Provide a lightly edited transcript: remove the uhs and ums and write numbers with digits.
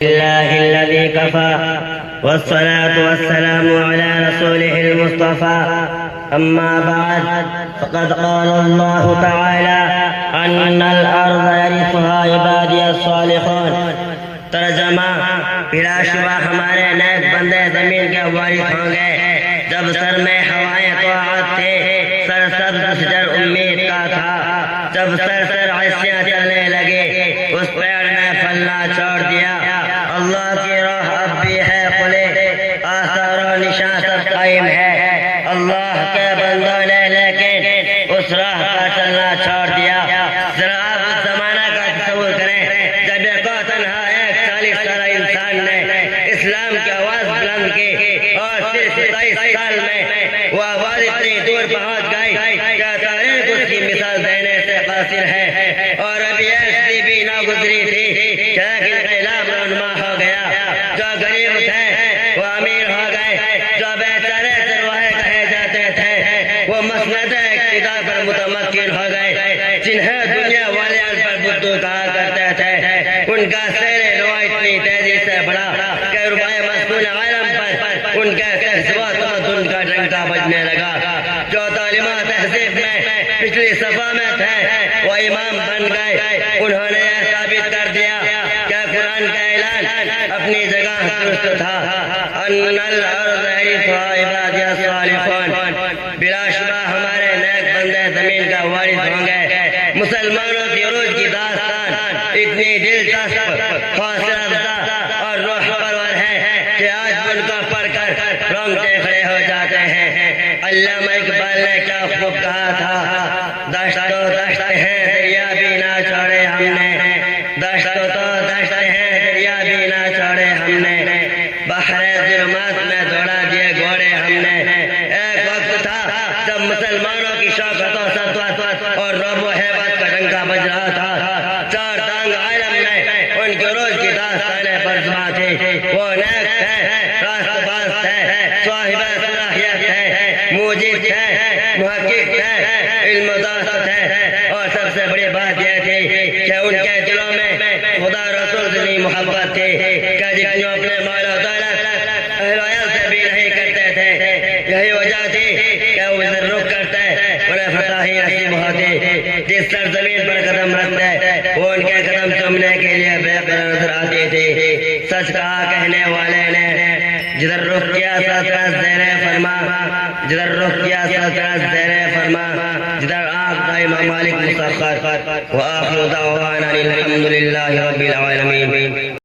الله الذي كفى والصلاة والسلام على رسوله المصطفى. أما بعد فقد قال الله تعالى أن الأرض يرثها عبادي الصالحون. ترجمہ: بلا شبہ ہمارے نیک بندے زمین کے وارث ہوں گے. جب سر میں ہوائیں طاعت تھے، سر سبز شجر امید کا تھا. جب سر عصیاں چلنے لگے، اس پیڑ نے پھلنا چھوڑ دیا. اللہ کی راہ اب بھی ہے کھلے، آثار و نشان سب قائم ہے. اللہ کے بندوں نے لیکن اس راہ پر چلنا چھوڑ دیا. ذرا آپ اس زمانہ کا تصور کریں جب ایک تنہا 40 سالہ انسان نے اسلام کی آواز بلند کی، اور صرف 27 سال میں وہ آواز اتنی دور پہنچ گئی کہ تاریخ اس کی مثال دینے سے قاصر ہے. اور ابھی ایسی بھی نہ گزری تھی کہ انقلاب رونما ہو گیا. جو غریب تھے وہ امیر ہو گئے، جو بیچارے چرواہے کہے جاتے تھے وہ مسند اقتدار پر متمکن ہو گئے. جنہیں دنیا والے پر بدھو کہا کرتے تھے، ان کا سیر نو اتنی تیزی سے بڑھا کہ روپئے مسکون عالم پر ان کے تمدن کا ڈنکا بجنے لگا. جو تعلیمات تہذیب میں پچھلی صفحہ میں تھے وہ امام بن گئے. انہوں نے یہ ثابت کر دیا کہ قرآن کا اعلان اپنی جگہ درست تھا. ان الارض یرثها عبادی الصالحون. بلا شبہ ہمارے نیک بندے زمین کا وارث ہوں گے. مسلمانوں کی عروج کی داستان اتنی دلچسپ، حوصلہ افزا اور روح پرور ہے کہ آج ان کو پڑھ کر رونگٹے کھڑے ہو جاتے ہیں. علامہ اقبال نے کیا خوب کہا تھا: دشت و دشت ہیں دریا بھی نہ چھوڑے ہم نے، دشت و دشت ہیں دریا بھی نہ چھوڑے ہم نے، بحر ظلمات میں دوڑا دیے گھوڑے ہم نے. ایک وقت تھا جب مسلمانوں کی شوکت و سطوت اور رعب و ہیبت کا ڈنکا بج رہا تھا. چار ٹانگ عالم میں ان کے روز کی داستانیں برزباں تھی. وہ نیک تھے، راست باز تھے، صاحب صلاحیت تھے، موجد تھے، محقق تھے، علم داست تھے. اور سب سے بڑی بات یہ تھی کہ ان کے دلوں میں خدا رسول سے محبت تھی کہ جتنی اپنے مال و دولت اہل و عیال سے بھی نہیں کرتے تھے. یہی وجہ تھی کہ وہ ادھر رخ کرتے انہیں فتح ہی نصیب ہوتی. جس سرزمین پر قدم رکھتے وہ ان کے قدم چومنے کے لیے بے قرار نظر آتی تھی. سچ کہا کہنے والے نے: جدھر رخ کیا سرفراز زیرے فرما، جدھر رخ کیا سرفراز زیرے فرما، جدھر آنکھ دائی ممالک مسخر. وآخر دعوانا الحمدللہ رب العالمین.